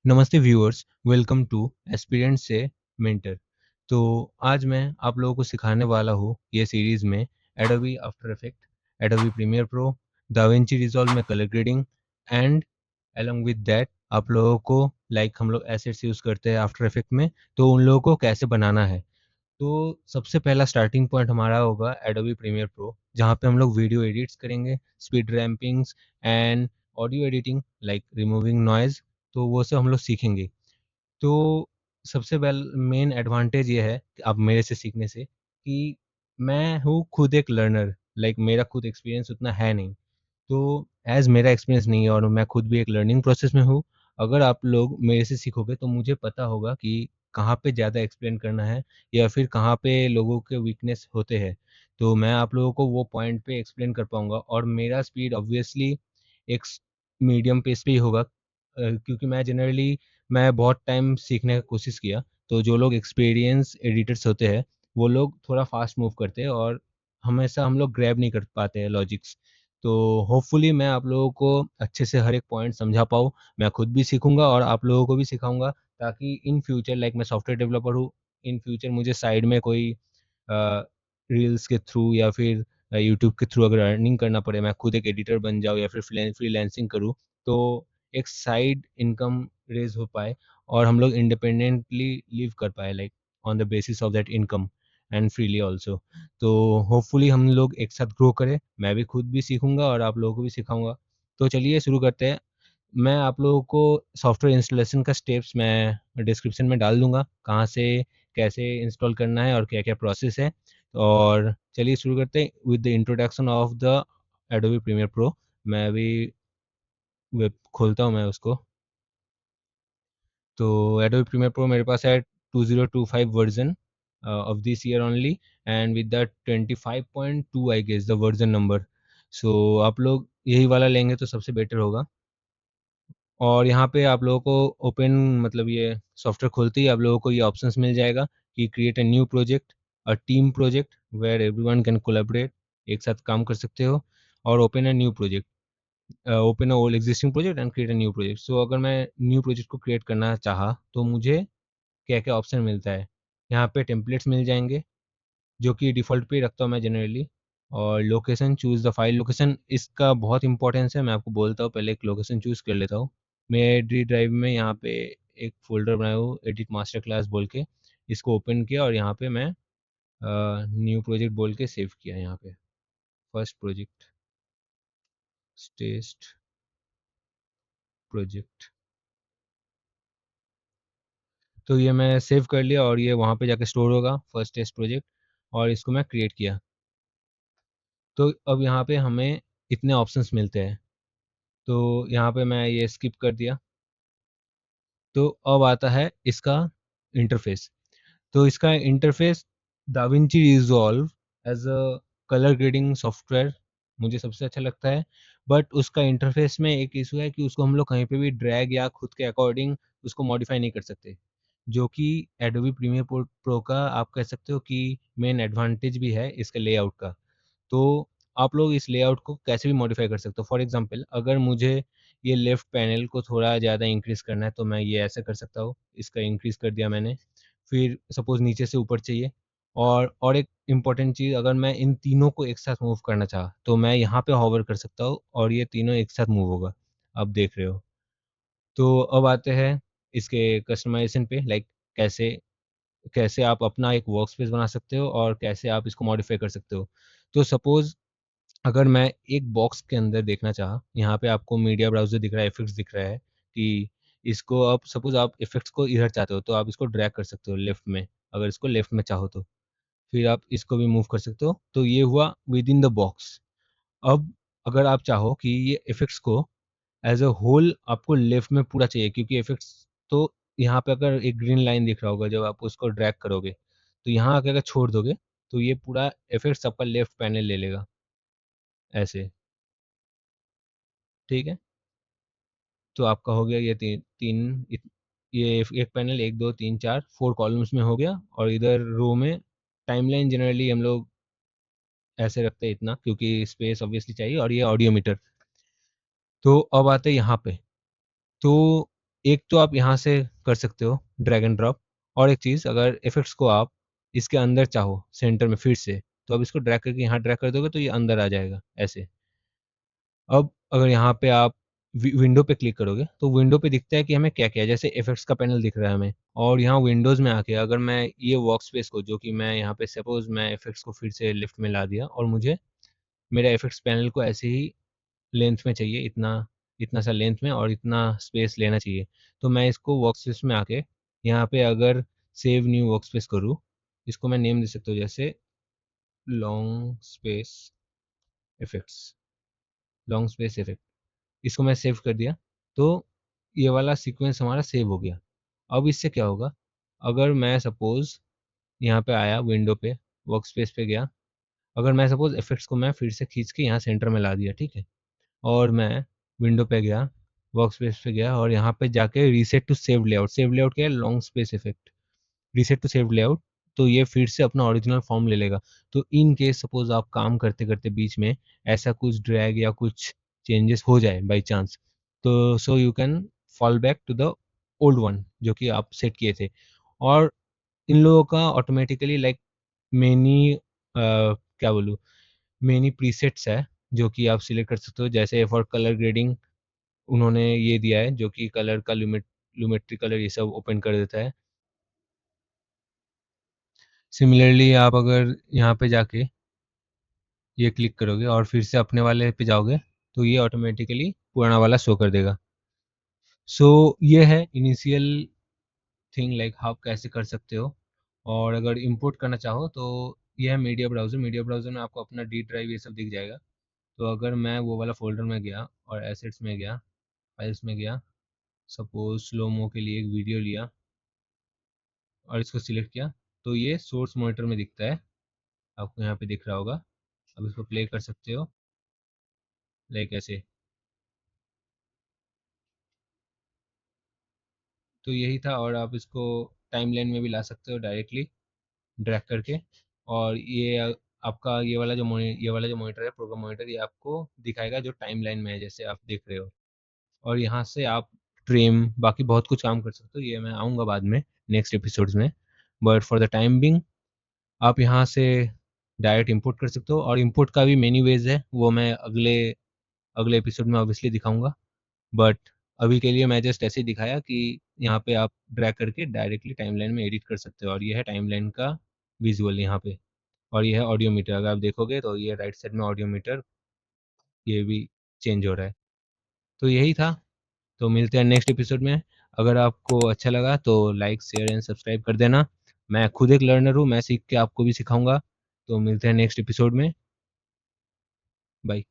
नमस्ते viewers, welcome to aspirant से mentor. तो आज मैं आप लोगों को सिखाने वाला हूँ ये सीरीज़ में Adobe After Effect, Adobe Premiere Pro, DaVinci Resolve में colour grading and along with that आप लोगों को हम लोग एसेट्स यूज़ करते हैं आफ्टर इफेक्ट में, तो उन लोगों को कैसे बनाना है। तो सबसे पहला स्टार्टिंग पॉइंट हमारा होगा एडोबी प्रीमियर प्रो, जहाँ पे हम लोग वीडियो एडिट्स करेंगे, speed rampings and audio editing like removing noise, तो वो सब हम लोग सीखेंगे। तो सबसे वेल मेन एडवांटेज ये है कि अब मेरे से सीखने से कि मैं हूँ खुद एक लर्नर, मेरा खुद एक्सपीरियंस उतना है नहीं। तो ऐज़ मेरा एक्सपीरियंस नहीं है और मैं खुद भी एक लर्निंग प्रोसेस में हूँ। अगर आप लोग मेरे से सीखोगे तो मुझे पता होगा कि कहाँ पे ज़्यादा एक्सप्लेन करना है या फिर कहाँ पे लोगों के वीकनेस होते हैं। तो मैं आप लोगों को वो पॉइंट पे एक्सप्लेन कर पाऊँगा और मेरा स्पीड ऑब्वियसली एक मीडियम पेस पे ही होगा, क्योंकि मैं बहुत टाइम सीखने का कोशिश किया। तो जो लोग एक्सपीरियंस एडिटर्स होते हैं, वो लोग थोड़ा फास्ट मूव करते हैं और हमेशा हम लोग ग्रैब नहीं कर पाते हैं लॉजिक्स। तो होपफुली मैं आप लोगों को अच्छे से हर एक पॉइंट समझा पाऊँ। मैं खुद भी सीखूँगा और आप लोगों को भी सिखाऊँगा, ताकि इन फ्यूचर मैं सॉफ्टवेयर डेवलपर हूँ, इन फ्यूचर मुझे साइड में कोई रील्स के थ्रू या फिर यूट्यूब के थ्रू अगर अर्निंग करना पड़े, मैं खुद एक एडिटर बन जाऊँ या फिर फ्रीलांसिंग करूँ, तो एक साइड इनकम रेज़ हो पाए और हम लोग इंडिपेंडेंटली लिव कर पाएँ, on the basis of that income and freely also. तो होपफुली हम लोग एक साथ ग्रो करें, मैं भी खुद भी सीखूँगा और आप लोगों को भी सिखाऊँगा। तो चलिए शुरू करते हैं। मैं आप लोगों को सॉफ्टवेयर इंस्टॉलेशन का स्टेप्स मैं डिस्क्रिप्शन में डाल दूँगा, कहाँ से कैसे इंस्टॉल करना है और क्या-क्या प्रोसेस है। और चलिए शुरू करते हैं with the introduction of the Adobe Premiere Pro. मैं अभी वेब खोलता हूँ मैं उसको। तो एडोबी प्रीमियर प्रो मेरे पास है 2025 version of this year only, and with the 25.2 I guess the version number. So आप लोग यही वाला लेंगे तो सबसे बेटर होगा। और यहाँ पे आप लोगों को ओपन ये सॉफ्टवेयर खोलते ही आप लोगों को ये ऑप्शंस मिल जाएगा कि create a new project, a team project where everyone can collaborate, एक साथ काम कर सकते हो, और open a new project, open a old existing project and create a new project. So अगर मैं न्यू प्रोजेक्ट को क्रिएट करना चाहा तो मुझे क्या-क्या ऑप्शन मिलता है। यहाँ पे टेम्पलेट्स मिल जाएँगे, जो कि डिफ़ॉल्ट पे ही रखता हूँ मैं जनरली। और location, choose the file location, इसका बहुत इम्पोर्टेंस है, मैं आपको बोलता हूँ, पहले एक लोकेशन चूज़ कर लेता हूँ। मैं डी ड्राइव में यहाँ पे एक फ़ोल्डर बनाया हूँ एडिट मास्टर क्लास बोल के, इसको ओपन किया और यहाँ पे मैं न्यू प्रोजेक्ट बोल के सेव किया यहाँ पे, फर्स्ट प्रोजेक्ट, टेस्ट प्रोजेक्ट। तो ये मैं सेव कर लिया और ये वहाँ पे जाके स्टोर होगा, फर्स्ट टेस्ट प्रोजेक्ट, और इसको मैं क्रिएट किया। तो अब यहाँ पे हमें इतने ऑप्शंस मिलते हैं, तो यहाँ पे मैं ये स्किप कर दिया। तो अब आता है इसका इंटरफ़ेस। तो इसका interface Da Vinci resolve as a colour grading software मुझे सबसे अच्छा लगता है। बट उसका इंटरफ़ेस में एक इश्यू है कि उसको हम लोग कहीं पे भी ड्रैग या खुद के अकॉर्डिंग उसको मॉडिफ़ाई नहीं कर सकते। जो कि एडोबी प्रीमियर प्रो का आप कह सकते हो कि मेन एडवांटेज भी है इसके लेआउट का। तो आप लोग इस लेआउट को कैसे भी मॉडिफ़ाई कर सकते हो। फॉर एग्ज़ाम्पल, अगर मुझे ये लेफ्ट पैनल को थोड़ा ज़्यादा इंक्रीज़ करना है, तो मैं ये ऐसे कर सकता हूँ। इसका इंक्रीज़ कर दिया मैंने। फिर सपोज़ नीचे से ऊपर चाहिए, और एक इम्पोर्टेंट चीज़, अगर मैं इन तीनों को एक साथ मूव करना चाहा, तो मैं यहाँ पे हॉवर कर सकता हूँ और ये तीनों एक साथ मूव होगा। आप देख रहे हो। तो अब आते हैं इसके कस्टमाइज़ेशन पे, कैसे कैसे आप अपना एक वर्कस्पेस बना सकते हो और कैसे आप इसको मॉडिफ़ाई कर सकते हो। तो सपोज़ अगर मैं एक बॉक्स के अंदर देखना चाहा, यहाँ पे आपको मीडिया ब्राउज़र दिख रहा है, इफ़ेक्ट्स दिख रहा है कि इसको आप सपोज़ आप इफ़ेक्ट्स को इधर चाहते हो, तो आप इसको ड्रैग कर सकते हो लेफ़्ट में, अगर इसको लेफ़्ट में चाहो तो। फिर आप इसको भी मूव कर सकते हो, तो ये हुआ विदिन द बॉक्स। अब अगर आप चाहो कि ये इफ़ेक्ट्स को एज़ अ होल आपको लेफ़्ट में पूरा चाहिए, क्योंकि इफ़ेक्ट्स तो यहाँ पे अगर एक ग्रीन लाइन दिख रहा होगा जब आप उसको ड्रैग करोगे, तो यहाँ आके अगर छोड़ दोगे, तो ये पूरा इफ़ेक्ट्स आपका लेफ़्ट पैनल ले लेगा, ऐसे, ठीक है? तो आपका हो गया ये ये एक पैनल 1, 2, 3, 4, 4 कॉलम्स में हो गया, और इधर रो में टाइमलाइन जनरली हम लोग ऐसे रखते हैं इतना, क्योंकि स्पेस ऑब्वियसली चाहिए, और ये ऑडियो मीटर। तो अब आते हैं यहाँ पे। तो एक तो आप यहाँ से कर सकते हो ड्रैग एंड ड्रॉप, और एक चीज़, अगर इफ़ेक्ट्स को आप इसके अंदर चाहो सेंटर में फिर से, तो आप इसको ड्रैग करके यहाँ ड्रैग कर दोगे तो ये अंदर आ जाएगा ऐसे। अब अगर यहाँ पे आप विंडो पे क्लिक करोगे तो विंडो पे दिखता है कि हमें क्या-क्या है, जैसे इफ़ेक्ट्स का पैनल दिख रहा है हमें, और यहाँ विंडोज़ में आके अगर मैं ये वर्कस्पेस को, जो कि मैं यहाँ पे सपोज़ मैं इफ़ेक्ट्स को फिर से लेफ्ट में ला दिया और मुझे मेरा इफ़ेक्ट्स पैनल को ऐसे ही लेंथ में चाहिए, इतना इतना सा लेंथ में और इतना स्पेस लेना चाहिए। तो मैं इसको वर्कस्पेस में आके यहाँ पे अगर सेव न्यू वर्कस्पेस करूँ, इसको मैं नेम दे सकता हूँ, जैसे long space effects, long space effect, इसको मैं सेव कर दिया, तो ये वाला सीक्वेंस हमारा सेव हो गया। अब इससे क्या होगा, अगर मैं सपोज़ यहाँ पे आया विंडो पे, वर्कस्पेस पे गया, अगर मैं सपोज़ इफ़ेक्ट्स को मैं फिर से खींच के यहाँ सेंटर में ला दिया, ठीक है? और मैं विंडो पे गया, वर्कस्पेस पे गया और यहाँ पे जाके रीसेट टू सेव लेआउट क्या है? Long space effect. Reset to save layout, तो ये फिर से अपना ओरिजिनल फॉर्म ले लेगा। तो इन केस सपोज़ आप काम करते-करते बीच में ऐसा कुछ ड्रैग या कुछ चेंजेस हो जाए बाय चांस, तो so you can fall back to the old one जो कि आप सेट किए थे। और इन लोगों का ऑटोमैटिकली लाइक मेनी क्या बोलूँ, मेनी प्रीसेट्स है जो कि आप सिलेक्ट कर सकते हो, जैसे फॉर कलर ग्रेडिंग उन्होंने ये दिया है जो कि कलर का लुमेट्री कलर ये सब ओपन कर देता है। सिमिलरली आप अगर यहाँ पे जाके ये क्लिक करोगे और फिर से अपने वाले पे जाओगे, तो ये ऑटोमेटिकली पुराना वाला शो कर देगा। सो ये है इनिशियल थिंग, लाइक आप कैसे कर सकते हो। और अगर इंपोर्ट करना चाहो तो ये है मीडिया ब्राउज़र में आपको अपना डी ड्राइव ये सब दिख जाएगा। तो अगर मैं वो वाला फ़ोल्डर में गया और एसेट्स में गया, फाइल्स में गया, सपोज़ स्लो-मो के लिए एक वीडियो लिया और इसको सिलेक्ट किया, तो ये सोर्स मॉनिटर में दिखता है, आपको यहाँ पे दिख रहा होगा। अब इसको प्ले कर सकते हो, लाइक ऐसे। तो यही था, और आप इसको टाइमलाइन में भी ला सकते हो डायरेक्टली ड्रैग करके। और ये आपका ये वाला जो मॉनिटर है, प्रोग्राम मॉनिटर, ये आपको दिखाएगा जो टाइमलाइन में है, जैसे आप देख रहे हो। और यहाँ से आप ट्रिम बाकी बहुत कुछ काम कर सकते हो, ये मैं आऊँगा बाद में नेक्स्ट एपिसोड्स में। But for the time being आप यहाँ से डायरेक्ट इंपोर्ट कर सकते हो, और इंपोर्ट का भी मेनी वेज़ है, वो मैं अगले अगले एपिसोड में ऑब्वियसली दिखाऊँगा। बट अभी के लिए मैं जस्ट ऐसे ही दिखाया कि यहाँ पे आप ड्रैग करके डायरेक्टली टाइमलाइन में एडिट कर सकते हो, और ये है टाइमलाइन का विज़ुअल यहाँ पे। और ये है ऑडियो मीटर, अगर आप देखोगे तो ये राइट साइड में ऑडियो मीटर ये भी चेंज हो रहा है। तो यही था, तो मिलते हैं नेक्स्ट एपिसोड में। अगर आपको अच्छा लगा तो लाइक, शेयर एंड सब्सक्राइब कर देना। मैं खुद एक लर्नर हूँ, मैं सीख के आपको भी सिखाऊँगा। तो मिलते हैं नेक्स्ट एपिसोड में। बाय।